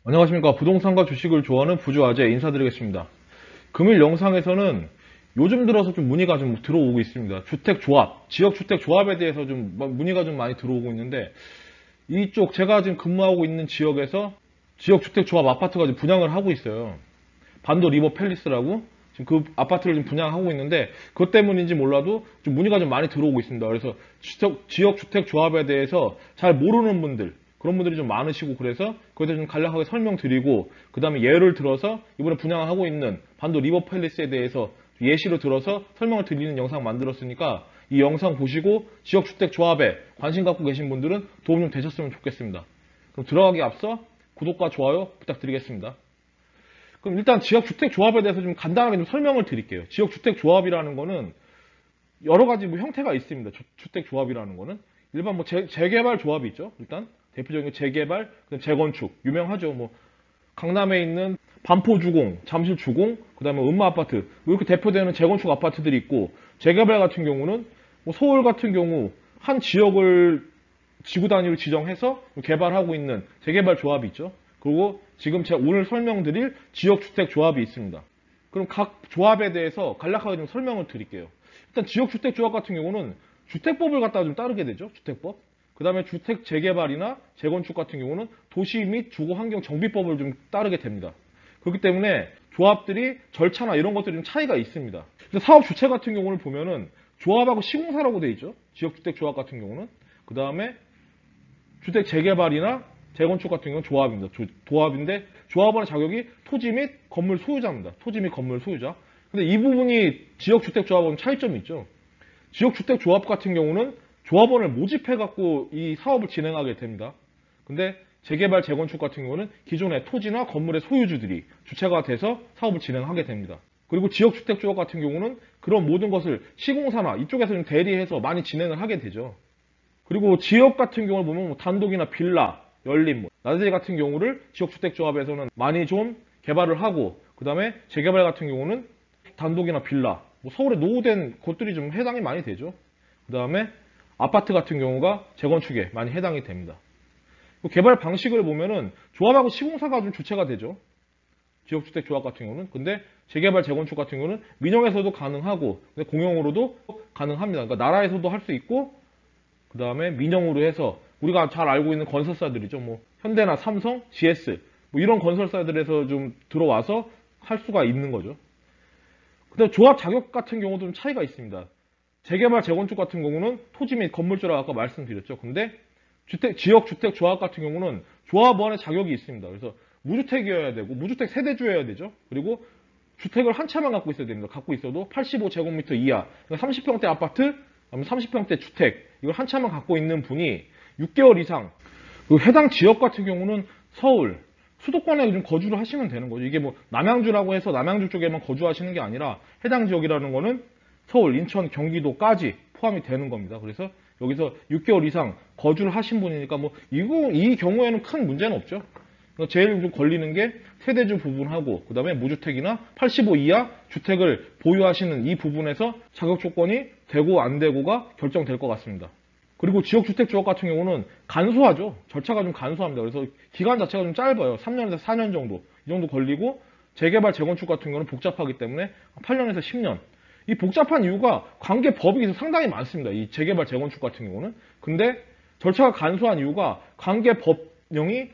안녕하십니까. 부동산과 주식을 좋아하는 부주아재 인사드리겠습니다. 금일 영상에서는 요즘 들어서 좀 문의가 좀 들어오고 있습니다. 주택조합, 지역주택조합에 대해서 좀 문의가 좀 많이 들어오고 있는데, 이쪽 제가 지금 근무하고 있는 지역에서 지역주택조합 아파트가 지금 분양을 하고 있어요. 반도 리버 팰리스라고 지금 그 아파트를 지금 분양하고 있는데, 그것 때문인지 몰라도 좀 문의가 좀 많이 들어오고 있습니다. 그래서 지역주택조합에 대해서 잘 모르는 분들, 그런 분들이 좀 많으시고, 그래서 그것에 대해서 좀 간략하게 설명드리고, 그 다음에 예를 들어서 이번에 분양하고 있는 반도 리버 팰리스에 대해서 예시로 들어서 설명을 드리는 영상 만들었으니까, 이 영상 보시고 지역주택조합에 관심 갖고 계신 분들은 도움 좀 되셨으면 좋겠습니다. 그럼 들어가기 앞서 구독과 좋아요 부탁드리겠습니다. 그럼 일단 지역주택조합에 대해서 좀 간단하게 좀 설명을 드릴게요. 지역주택조합이라는 거는 여러 가지 뭐 형태가 있습니다. 주택조합이라는 거는 일반 뭐 재개발 조합이 있죠. 일단 대표적인 재개발, 재건축 유명하죠. 뭐 강남에 있는 반포주공, 잠실주공, 그다음에 음마아파트 뭐 이렇게 대표되는 재건축 아파트들이 있고, 재개발 같은 경우는 뭐 서울 같은 경우 한 지역을 지구 단위로 지정해서 개발하고 있는 재개발 조합이 있죠. 그리고 지금 제가 오늘 설명드릴 지역주택조합이 있습니다. 그럼 각 조합에 대해서 간략하게 좀 설명을 드릴게요. 일단 지역주택조합 같은 경우는 주택법을 갖다가 좀 따르게 되죠. 주택법. 그 다음에 주택 재개발이나 재건축 같은 경우는 도시 및 주거환경정비법을 좀 따르게 됩니다. 그렇기 때문에 조합들이 절차나 이런 것들이 좀 차이가 있습니다. 사업 주체 같은 경우를 보면은 조합하고 시공사라고 되어 있죠. 지역주택조합 같은 경우는. 그 다음에 주택 재개발이나 재건축 같은 경우는 조합입니다. 조합인데 조합원의 자격이 토지 및 건물 소유자입니다. 토지 및 건물 소유자. 근데 이 부분이 지역주택조합은 차이점이 있죠. 지역주택조합 같은 경우는 조합원을 모집해갖고 이 사업을 진행하게 됩니다. 근데 재개발, 재건축 같은 경우는 기존의 토지나 건물의 소유주들이 주체가 돼서 사업을 진행하게 됩니다. 그리고 지역주택조합 같은 경우는 그런 모든 것을 시공사나 이쪽에서 좀 대리해서 많이 진행을 하게 되죠. 그리고 지역 같은 경우를 보면 뭐 단독이나 빌라, 연립, 나대지 같은 경우를 지역주택조합에서는 많이 좀 개발을 하고, 그 다음에 재개발 같은 경우는 단독이나 빌라, 뭐 서울에 노후된 곳들이 좀 해당이 많이 되죠. 그 다음에 아파트 같은 경우가 재건축에 많이 해당이 됩니다. 개발 방식을 보면은 조합하고 시공사가 좀 주체가 되죠. 지역주택조합 같은 경우는. 근데 재개발, 재건축 같은 경우는 민영에서도 가능하고 공영으로도 가능합니다. 그러니까 나라에서도 할 수 있고, 그 다음에 민영으로 해서 우리가 잘 알고 있는 건설사들이죠. 뭐 현대나 삼성, GS 뭐 이런 건설사들에서 좀 들어와서 할 수가 있는 거죠. 근데 조합 자격 같은 경우도 좀 차이가 있습니다. 재개발, 재건축 같은 경우는 토지 및 건물주라고 아까 말씀드렸죠. 근데 지역주택조합 같은 경우는 조합원의 자격이 있습니다. 그래서 무주택이어야 되고, 무주택 세대주여야 되죠. 그리고 주택을 한 채만 갖고 있어야 됩니다. 갖고 있어도 85제곱미터 이하, 그러니까 30평대 아파트, 30평대 주택, 이걸 한 채만 갖고 있는 분이 6개월 이상, 그리고 해당 지역 같은 경우는 서울, 수도권에 좀 거주를 하시면 되는 거죠. 이게 뭐 남양주라고 해서 남양주 쪽에만 거주하시는 게 아니라 해당 지역이라는 거는 서울, 인천, 경기도까지 포함이 되는 겁니다. 그래서 여기서 6개월 이상 거주를 하신 분이니까 뭐 이 경우에는 큰 문제는 없죠. 제일 좀 걸리는 게 세대주 부분하고, 그 다음에 무주택이나 85 이하 주택을 보유하시는 이 부분에서 자격 조건이 되고 안 되고가 결정될 것 같습니다. 그리고 지역주택조합 같은 경우는 간소하죠. 절차가 좀 간소합니다. 그래서 기간 자체가 좀 짧아요. 3년에서 4년 정도. 이 정도 걸리고, 재개발, 재건축 같은 경우는 복잡하기 때문에 8년에서 10년. 이 복잡한 이유가 관계 법이 상당히 많습니다. 이 재개발, 재건축 같은 경우는. 근데 절차가 간소한 이유가 관계 법령이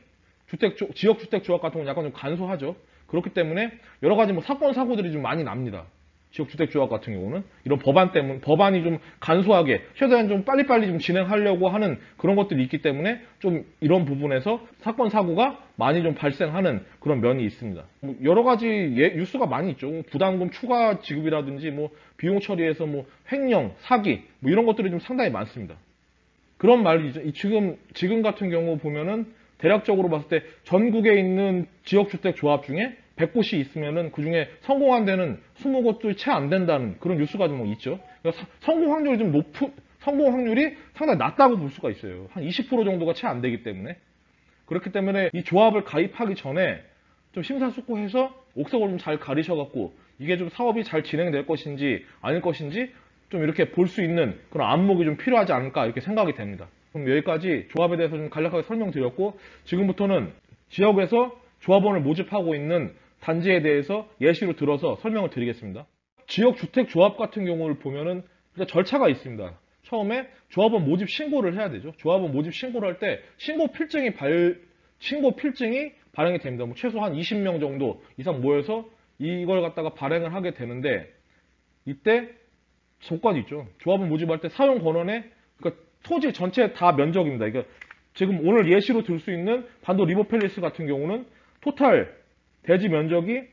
지역주택조합 같은 경우는 약간 좀 간소하죠. 그렇기 때문에 여러 가지 뭐 사건, 사고들이 좀 많이 납니다. 지역주택조합 같은 경우는 이런 법안이 좀 간소하게 최대한 좀 빨리빨리 좀 진행하려고 하는 그런 것들이 있기 때문에 좀 이런 부분에서 사건, 사고가 많이 좀 발생하는 그런 면이 있습니다. 뭐 여러 가지 뉴스가 많이 있죠. 부담금 추가 지급이라든지 뭐 비용 처리에서 뭐 횡령, 사기 뭐 이런 것들이 좀 상당히 많습니다. 그런 말이죠. 지금 같은 경우 보면은 대략적으로 봤을 때 전국에 있는 지역주택조합 중에 100곳이 있으면은 그 중에 성공한 데는 20곳도 채 안 된다는 그런 뉴스가 좀 있죠. 그러니까 성공 확률이 상당히 낮다고 볼 수가 있어요. 한 20% 정도가 채 안 되기 때문에. 그렇기 때문에 이 조합을 가입하기 전에 좀 심사숙고해서 옥석을 좀 잘 가리셔갖고 이게 좀 사업이 잘 진행될 것인지 아닐 것인지 좀 이렇게 볼 수 있는 그런 안목이 좀 필요하지 않을까 이렇게 생각이 됩니다. 그럼 여기까지 조합에 대해서 좀 간략하게 설명드렸고, 지금부터는 지역에서 조합원을 모집하고 있는 단지에 대해서 예시로 들어서 설명을 드리겠습니다. 지역주택조합 같은 경우를 보면은 일단 절차가 있습니다. 처음에 조합원 모집 신고를 해야 되죠. 조합원 모집 신고를 할 때 신고 필증이 발행이 됩니다. 뭐 최소한 20명 정도 이상 모여서 이걸 갖다가 발행을 하게 되는데 이때 조건이 있죠. 조합원 모집할 때 사용 권원에 그러니까 토지 전체 다 면적입니다. 그러니까 지금 오늘 예시로 들 수 있는 반도 리버팰리스 같은 경우는 토탈 대지 면적이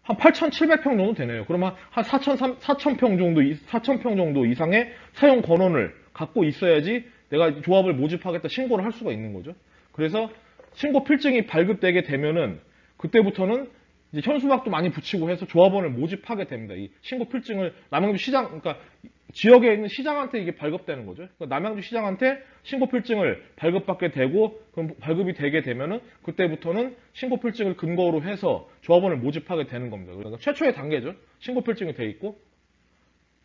한 8,700평 정도 되네요. 그러면 한 4,000평 정도 이상의 사용 권원을 갖고 있어야지 내가 조합을 모집하겠다 신고를 할 수가 있는 거죠. 그래서 신고 필증이 발급되게 되면은 그때부터는 이제 현수막도 많이 붙이고 해서 조합원을 모집하게 됩니다. 이 신고 필증을 남양주 시장, 그러니까 지역에 있는 시장한테 이게 발급되는 거죠. 그러니까 남양주 시장한테 신고 필증을 발급받게 되고, 그럼 발급이 되게 되면은 그때부터는 신고 필증을 근거로 해서 조합원을 모집하게 되는 겁니다. 그러니까 최초의 단계죠. 신고 필증이 돼 있고.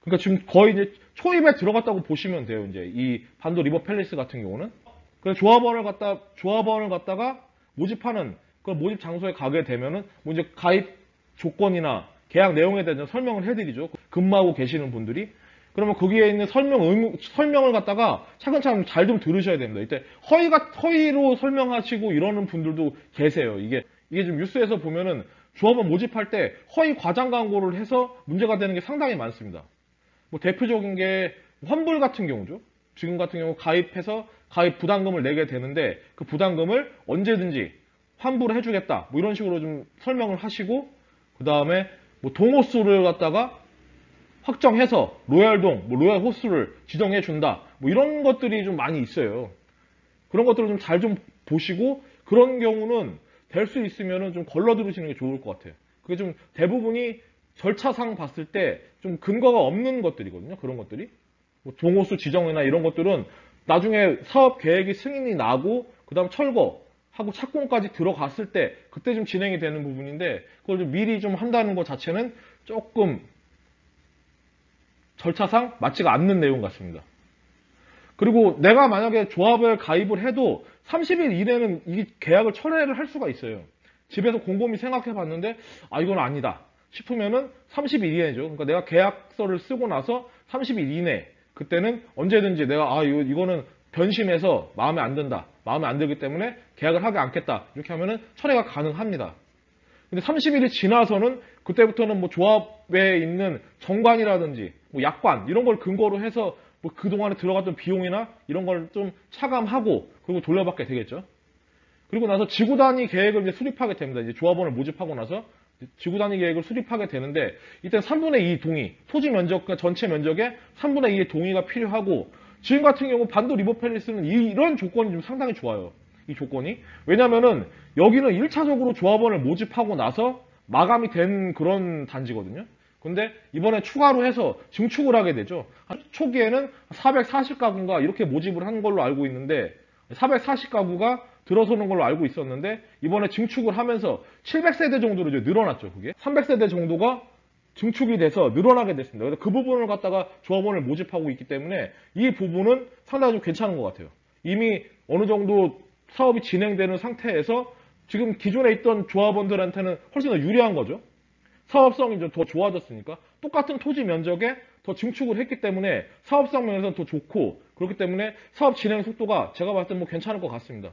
그러니까 지금 거의 이제 초입에 들어갔다고 보시면 돼요. 이제 이 반도 리버팰리스 같은 경우는. 그래서 조합원을 갖다가 모집하는 그 모집 장소에 가게 되면은 뭐 이제 가입 조건이나 계약 내용에 대해서 설명을 해드리죠. 근무하고 계시는 분들이. 그러면 거기에 있는 설명을 갖다가 차근차근 잘 좀 들으셔야 됩니다. 이때 허위로 설명하시고 이러는 분들도 계세요. 이게 좀 뉴스에서 보면은 조합원 모집할 때 허위 과장 광고를 해서 문제가 되는 게 상당히 많습니다. 뭐 대표적인 게 환불 같은 경우죠. 지금 같은 경우 가입해서 가입 부담금을 내게 되는데 그 부담금을 언제든지 환불을 해주겠다. 뭐 이런 식으로 좀 설명을 하시고 그 다음에 뭐 동호수를 갖다가 확정해서 로얄동, 뭐 로얄 호수를 지정해 준다. 뭐 이런 것들이 좀 많이 있어요. 그런 것들을 좀 잘 좀 보시고 그런 경우는 될 수 있으면은 좀 걸러 들으시는 게 좋을 것 같아요. 그게 좀 대부분이 절차상 봤을 때 좀 근거가 없는 것들이거든요. 그런 것들이. 뭐 동호수 지정이나 이런 것들은 나중에 사업 계획이 승인이 나고 그다음 철거하고 착공까지 들어갔을 때 그때 좀 진행이 되는 부분인데 그걸 좀 미리 좀 한다는 것 자체는 조금 절차상 맞지가 않는 내용 같습니다. 그리고 내가 만약에 조합을 가입을 해도 30일 이내는 이 계약을 철회를 할 수가 있어요. 집에서 곰곰이 생각해 봤는데 아 이건 아니다 싶으면은 30일 이내죠. 그러니까 내가 계약서를 쓰고 나서 30일 이내 그때는 언제든지 내가 아 이거는 변심해서 마음에 안 든다. 마음에 안 들기 때문에 계약을 하지 않겠다. 이렇게 하면은 철회가 가능합니다. 근데 30일이 지나서는 그때부터는 뭐 조합에 있는 정관이라든지 뭐 약관 이런 걸 근거로 해서 뭐 그동안에 들어갔던 비용이나 이런 걸 좀 차감하고 그리고 돌려받게 되겠죠. 그리고 나서 지구단위 계획을 이제 수립하게 됩니다. 이제 조합원을 모집하고 나서 지구단위 계획을 수립하게 되는데 이때 3분의 2 동의, 토지 면적과 전체 면적의 3분의 2의 동의가 필요하고 지금 같은 경우 반도 리버팰리스는 이런 조건이 좀 상당히 좋아요. 이 조건이. 왜냐면은 여기는 1차적으로 조합원을 모집하고 나서 마감이 된 그런 단지거든요. 근데 이번에 추가로 해서 증축을 하게 되죠. 초기에는 440가구인가 이렇게 모집을 한 걸로 알고 있는데 440가구가 들어서는 걸로 알고 있었는데 이번에 증축을 하면서 700세대 정도로 이제 늘어났죠. 그게 300세대 정도가 증축이 돼서 늘어나게 됐습니다. 그래서 그 부분을 갖다가 조합원을 모집하고 있기 때문에 이 부분은 상당히 좀 괜찮은 것 같아요. 이미 어느 정도 사업이 진행되는 상태에서 지금 기존에 있던 조합원들한테는 훨씬 더 유리한 거죠. 사업성이 좀 더 좋아졌으니까 똑같은 토지 면적에 더 증축을 했기 때문에 사업성 면에서는 더 좋고 그렇기 때문에 사업 진행 속도가 제가 봤을 때 뭐 괜찮을 것 같습니다.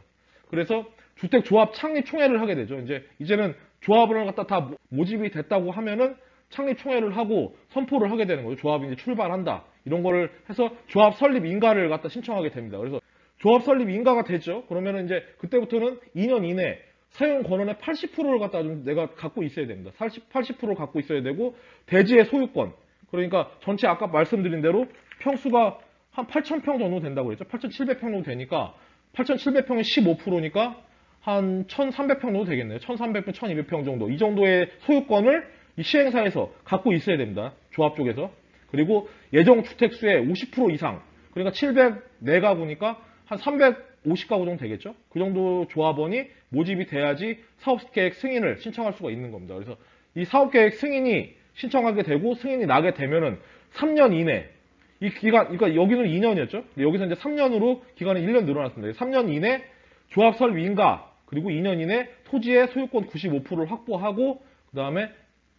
그래서 주택조합 창립 총회를 하게 되죠. 이제는 조합을 갖다 다 모집이 됐다고 하면은 창립 총회를 하고 선포를 하게 되는 거죠. 조합이 이제 출발한다. 이런 거를 해서 조합 설립 인가를 갖다 신청하게 됩니다. 그래서 조합 설립 인가가 되죠. 그러면은 이제 그때부터는 2년 이내 사용 권한의 80%를 갖다 좀 내가 갖고 있어야 됩니다. 80%를 갖고 있어야 되고 대지의 소유권. 그러니까 전체 아까 말씀드린 대로 평수가 한 8,000평 정도 된다고 그랬죠. 8,700평 정도 되니까 8,700평이 15%니까 한 1,300평 정도 되겠네요. 1,300평, 1,200평 정도. 이 정도의 소유권을 이 시행사에서 갖고 있어야 됩니다. 조합 쪽에서. 그리고 예정 주택수의 50% 이상. 그러니까 704가구니까 한 350가구 정도 되겠죠. 그 정도 조합원이 모집이 돼야지 사업계획 승인을 신청할 수가 있는 겁니다. 그래서 이 사업계획 승인이 신청하게 되고 승인이 나게 되면은 3년 이내 이 기간, 그러니까 여기는 2년이었죠. 여기서 이제 3년으로 기간이 1년 늘어났습니다. 3년 이내 조합 설립 인가, 그리고 2년 이내 토지의 소유권 95%를 확보하고 그 다음에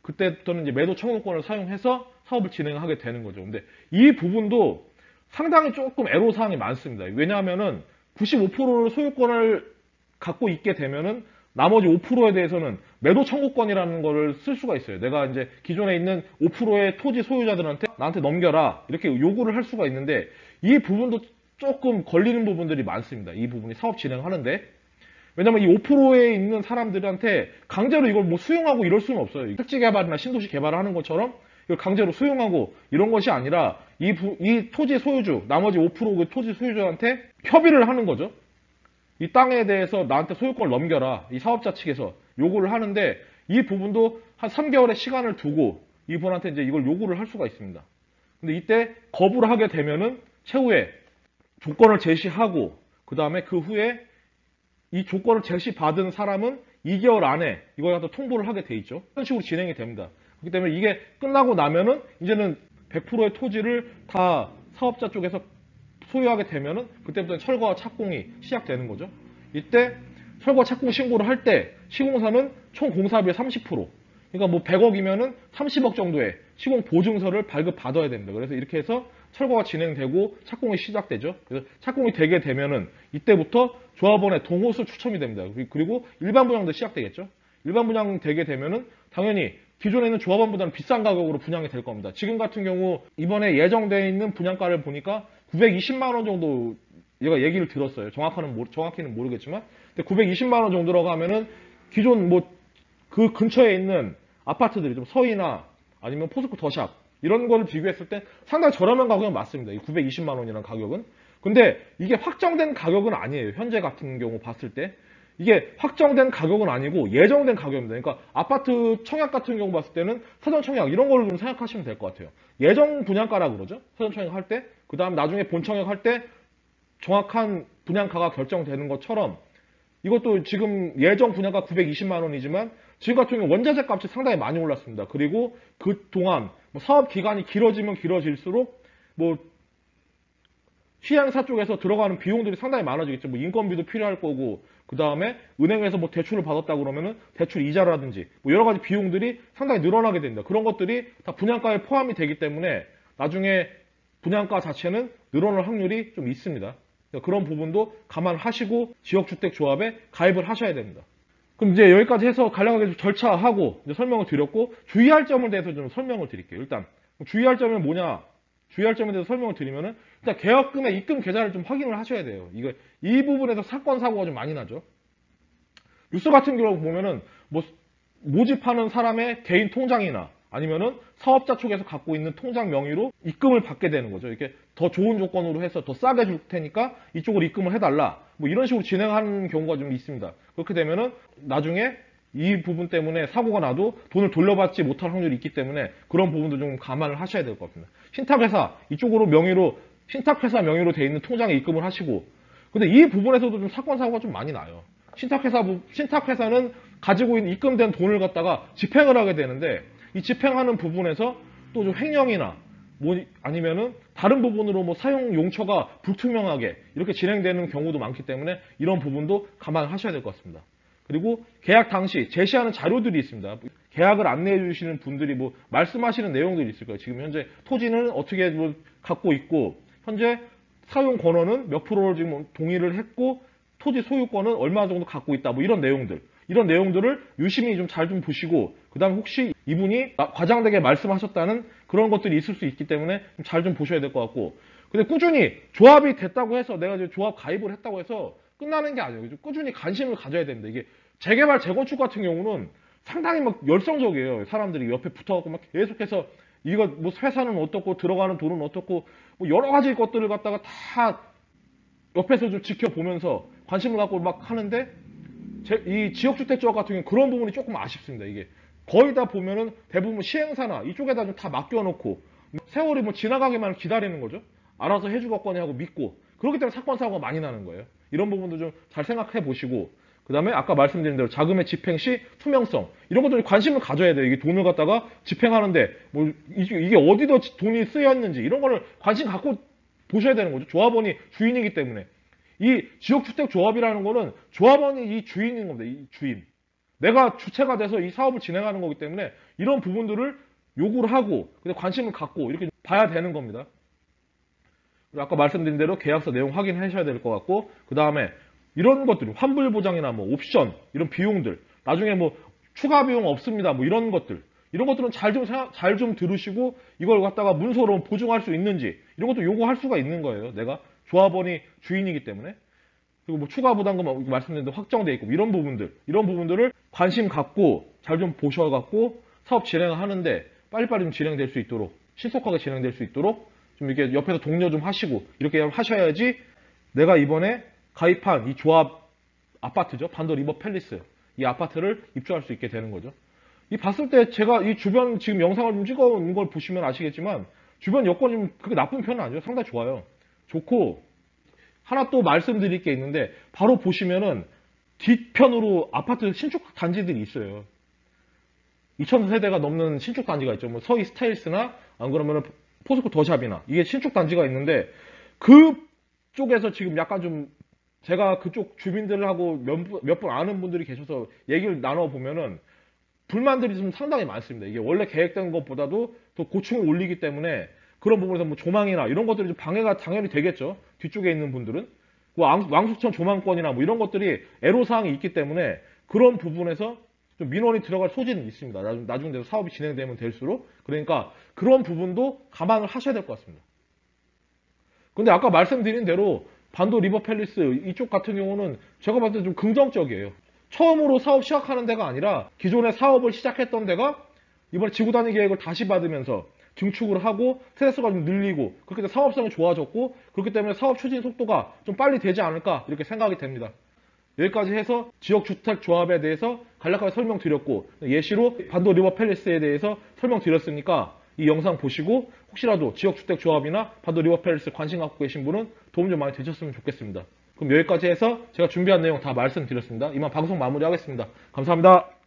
그때부터는 이제 매도 청구권을 사용해서 사업을 진행하게 되는 거죠. 근데 이 부분도 상당히 조금 애로사항이 많습니다. 왜냐하면은 95%를 소유권을 갖고 있게 되면은 나머지 5%에 대해서는 매도 청구권이라는 거를 쓸 수가 있어요. 내가 이제 기존에 있는 5%의 토지 소유자들한테 나한테 넘겨라 이렇게 요구를 할 수가 있는데 이 부분도 조금 걸리는 부분들이 많습니다. 이 부분이 사업 진행하는데 왜냐면 이 5%에 있는 사람들한테 강제로 이걸 뭐 수용하고 이럴 수는 없어요. 택지 개발이나 신도시 개발을 하는 것처럼 이걸 강제로 수용하고 이런 것이 아니라 이 토지 소유주, 나머지 5%그 토지 소유주한테 협의를 하는 거죠. 이 땅에 대해서 나한테 소유권을 넘겨라. 이 사업자 측에서 요구를 하는데 이 부분도 한 3개월의 시간을 두고 이분한테 이제 이걸 요구를 할 수가 있습니다. 근데 이때 거부를 하게 되면은 최후에 조건을 제시하고 그 다음에 그 후에 이 조건을 제시받은 사람은 2개월 안에 이걸 갖다 통보를 하게 돼 있죠. 이런 식으로 진행이 됩니다. 그렇기 때문에 이게 끝나고 나면은 이제는 100%의 토지를 다 사업자 쪽에서 소유하게 되면은 그때부터 철거와 착공이 시작되는 거죠. 이때 철거 착공 신고를 할 때 시공사는 총 공사비의 30%, 그러니까 뭐 100억이면은 30억 정도의 시공 보증서를 발급받아야 됩니다. 그래서 이렇게 해서 철거가 진행되고 착공이 시작되죠. 그래서 착공이 되게 되면은 이때부터 조합원의 동호수 추첨이 됩니다. 그리고 일반 분양도 시작되겠죠. 일반 분양 되게 되면은 당연히 기존에 있는 조합원보다는 비싼 가격으로 분양이 될 겁니다. 지금 같은 경우 이번에 예정되어 있는 분양가를 보니까 920만 원 정도 얘가 얘기를 들었어요. 정확히는 모르겠지만 근데 920만 원 정도라고 하면은 기존 뭐 그 근처에 있는 아파트들이 좀 서이나 아니면 포스코 더샵 이런 거를 비교했을 때 상당히 저렴한 가격은 맞습니다. 이 920만 원이라는 가격은. 근데 이게 확정된 가격은 아니에요. 현재 같은 경우 봤을 때. 이게 확정된 가격은 아니고 예정된 가격입니다. 그러니까 아파트 청약 같은 경우 봤을 때는 사전 청약 이런 걸로 좀 생각하시면 될 것 같아요. 예정 분양가라고 그러죠. 사전 청약 할 때. 그 다음 나중에 본 청약 할 때 정확한 분양가가 결정되는 것처럼 이것도 지금 예정 분양가 920만 원이지만 지금 같은 경우 원자재 값이 상당히 많이 올랐습니다. 그리고 그동안 뭐 사업 기간이 길어지면 길어질수록 뭐 시행사 쪽에서 들어가는 비용들이 상당히 많아지겠죠. 뭐 인건비도 필요할 거고 그 다음에 은행에서 뭐 대출을 받았다 그러면은 대출 이자라든지 뭐 여러 가지 비용들이 상당히 늘어나게 됩니다. 그런 것들이 다 분양가에 포함이 되기 때문에 나중에 분양가 자체는 늘어날 확률이 좀 있습니다. 그런 부분도 감안하시고 지역주택조합에 가입을 하셔야 됩니다. 그럼 이제 여기까지 해서 간략하게 절차하고 이제 설명을 드렸고 주의할 점에 대해서 좀 설명을 드릴게요. 일단 주의할 점은 뭐냐? 주의할 점에 대해서 설명을 드리면은 일단 계약금의 입금 계좌를 좀 확인을 하셔야 돼요. 이 부분에서 사건 사고가 좀 많이 나죠. 뉴스 같은 경우 보면은 뭐 모집하는 사람의 개인 통장이나 아니면은 사업자 쪽에서 갖고 있는 통장 명의로 입금을 받게 되는 거죠. 이렇게 더 좋은 조건으로 해서 더 싸게 줄 테니까 이쪽으로 입금을 해달라. 뭐 이런 식으로 진행하는 경우가 좀 있습니다. 그렇게 되면은 나중에 이 부분 때문에 사고가 나도 돈을 돌려받지 못할 확률이 있기 때문에 그런 부분도 좀 감안을 하셔야 될 것 같습니다. 신탁회사 이쪽으로 명의로 신탁회사 명의로 돼 있는 통장에 입금을 하시고 근데 이 부분에서도 좀 사건 사고가 좀 많이 나요. 신탁회사는 가지고 있는 입금된 돈을 갖다가 집행을 하게 되는데 이 집행하는 부분에서 또 좀 횡령이나 뭐 아니면은 다른 부분으로 뭐 사용 용처가 불투명하게 이렇게 진행되는 경우도 많기 때문에 이런 부분도 감안하셔야 될 것 같습니다. 그리고 계약 당시 제시하는 자료들이 있습니다. 계약을 안내해 주시는 분들이 뭐 말씀하시는 내용들이 있을 거예요. 지금 현재 토지는 어떻게 뭐 갖고 있고 현재 사용 권한은 몇 프로를 지금 동의를 했고 토지 소유권은 얼마 정도 갖고 있다. 뭐 이런 내용들을 유심히 좀 잘 좀 보시고 그다음 혹시 이분이 과장되게 말씀하셨다는 그런 것들이 있을 수 있기 때문에 잘 좀 보셔야 될 것 같고 근데 꾸준히 조합이 됐다고 해서 내가 이제 조합 가입을 했다고 해서 끝나는 게 아니에요. 꾸준히 관심을 가져야 됩니다. 이게 재개발, 재건축 같은 경우는 상당히 막 열성적이에요. 사람들이 옆에 붙어갖고 막 계속해서 이거 뭐 회사는 어떻고 들어가는 돈은 어떻고 뭐 여러 가지 것들을 갖다가 다 옆에서 좀 지켜보면서 관심을 갖고 막 하는데 이 지역주택조합 같은 경우는 그런 부분이 조금 아쉽습니다. 이게 거의 다 보면은 대부분 시행사나 이쪽에다 좀 다 맡겨놓고 세월이 뭐 지나가기만 기다리는 거죠. 알아서 해주겠거니 하고 믿고 그렇기 때문에 사건 사고가 많이 나는 거예요. 이런 부분도 좀 잘 생각해 보시고 그 다음에 아까 말씀드린 대로 자금의 집행 시 투명성 이런 것들 관심을 가져야 돼요. 이게 돈을 갖다가 집행하는데 뭐 이게 어디다 돈이 쓰였는지 이런 거를 관심 갖고 보셔야 되는 거죠. 조합원이 주인이기 때문에 이 지역주택조합이라는 거는 조합원이 이 주인인 겁니다. 이 주인. 내가 주체가 돼서 이 사업을 진행하는 거기 때문에 이런 부분들을 요구를 하고 관심을 갖고 이렇게 봐야 되는 겁니다. 그리고 아까 말씀드린 대로 계약서 내용 확인하셔야 될 것 같고, 그 다음에 이런 것들, 환불보장이나 뭐 옵션, 이런 비용들, 나중에 뭐 추가 비용 없습니다, 뭐 이런 것들, 이런 것들은 잘 좀 들으시고 이걸 갖다가 문서로 보증할 수 있는지 이런 것도 요구할 수가 있는 거예요. 내가 조합원이 주인이기 때문에. 그리고 뭐 추가 부담금 말씀드린 대로 확정돼 있고 이런 부분들을 관심 갖고 잘 좀 보셔갖고 사업 진행을 하는데 빨리빨리 좀 진행될 수 있도록, 신속하게 진행될 수 있도록 좀 이렇게 옆에서 독려 좀 하시고 이렇게 하셔야지 내가 이번에 가입한 이 조합 아파트죠. 반도 리버 팰리스. 이 아파트를 입주할 수 있게 되는 거죠. 이 봤을 때 제가 이 주변 지금 영상을 좀 찍어온 걸 보시면 아시겠지만 주변 여건이 좀 그렇게 나쁜 편은 아니죠. 상당히 좋아요. 좋고, 하나 또 말씀드릴 게 있는데 바로 보시면은 뒤편으로 아파트 신축 단지들이 있어요. 2,000세대가 넘는 신축 단지가 있죠. 뭐 서희 스타일스나 안 그러면은 포스코 더샵이나 이게 신축 단지가 있는데 그쪽에서 지금 약간 좀 제가 그쪽 주민들하고 몇 분 아는 분들이 계셔서 얘기를 나눠보면은 불만들이 좀 상당히 많습니다. 이게 원래 계획된 것보다도 더 고충을 올리기 때문에 그런 부분에서 뭐 조망이나 이런 것들이 좀 방해가 당연히 되겠죠. 뒤쪽에 있는 분들은. 왕숙천 조망권이나 뭐 이런 것들이 애로사항이 있기 때문에 그런 부분에서 좀 민원이 들어갈 소지는 있습니다. 나중에 돼서 사업이 진행되면 될수록. 그러니까 그런 부분도 감안을 하셔야 될 것 같습니다. 근데 아까 말씀드린 대로 반도 리버 팰리스 이쪽 같은 경우는 제가 봤을 때 좀 긍정적이에요. 처음으로 사업 시작하는 데가 아니라 기존에 사업을 시작했던 데가 이번에 지구단위 계획을 다시 받으면서 증축을 하고 스트레스가 좀 늘리고 그렇게 해서 사업성이 좋아졌고 그렇기 때문에 사업 추진 속도가 좀 빨리 되지 않을까 이렇게 생각이 됩니다. 여기까지 해서 지역주택조합에 대해서 간략하게 설명드렸고 예시로 반도 리버 팰리스에 대해서 설명드렸으니까 이 영상 보시고 혹시라도 지역주택조합이나 반도 리버 팰리스 관심 갖고 계신 분은 도움 좀 많이 되셨으면 좋겠습니다. 그럼 여기까지 해서 제가 준비한 내용 다 말씀드렸습니다. 이만 방송 마무리하겠습니다. 감사합니다.